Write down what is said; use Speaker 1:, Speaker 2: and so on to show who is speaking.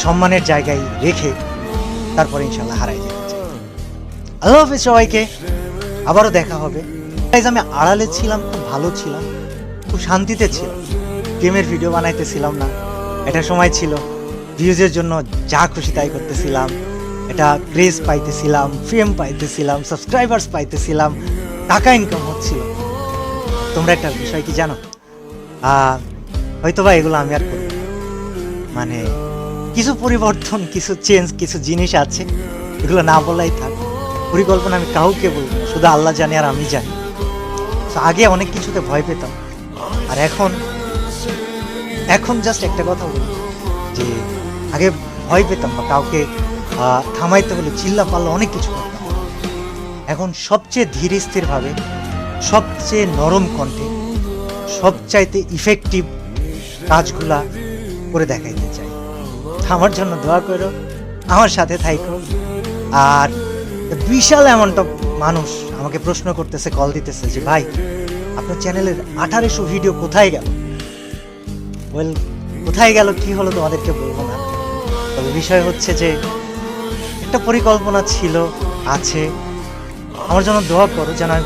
Speaker 1: সম্মানের জায়গায় রেখে তারপরে ইনশাল্লাহ হারাই যেতে চাই। আল্লাহ হাফেজ সবাইকে, আবারও দেখা হবে। আমি আড়ালে ছিলাম, খুব ভালো ছিলাম, খুব শান্তিতে ছিলাম, গেমের ভিডিও বানাইতেছিলাম না। এটা সময় ছিল ভিউজের জন্য যা খুশি তাই করতেছিলাম, এটা ক্রেজ পাইতেছিলাম, ফেম পাইতেছিলাম, সাবস্ক্রাইবার্স পাইতেছিলাম, টাকা ইনকাম হচ্ছিল। তোমরা একটা বিষয় কি জানো, হয়তোবা এগুলো আমি আর করব না। মানে কিছু পরিবর্তন, কিছু চেঞ্জ, কিছু জিনিস আছে, এগুলো না বলাই থাক। পরিকল্পনা আমি কাউকে বলবো না, শুধু আল্লাহ জানে আর আমি জানি। তো আগে অনেক কিছুতে ভয় পেতাম, আর এখন জাস্ট একটা কথা বলি যে আগে ভয় পেতাম বা কাউকে থামাইতে হলে চিল্লা পাল্লা অনেক কিছু করতাম। এখন সবচেয়ে ধীর স্থিরভাবে, সবচেয়ে নরম কণ্ঠে, সবচাইতে ইফেক্টিভ কাজগুলা করে দেখাইতে চাই। আমার জন্য দোয়া করো, আমার সাথে থাইকো। আর বিশাল অ্যামাউন্ট অফ মানুষ আমাকে প্রশ্ন করতেছে, কল দিতেছে যে ভাই আপনার চ্যানেলের 1800 ভিডিও কোথায় গেল? ওয়েল, কোথায় গেল কি হলো তোমাদেরকে বলবো না, তবে বিষয় হচ্ছে যে একটা পরিকল্পনা ছিল, আছে। আমার জন্য দোয়া করো যেন আমি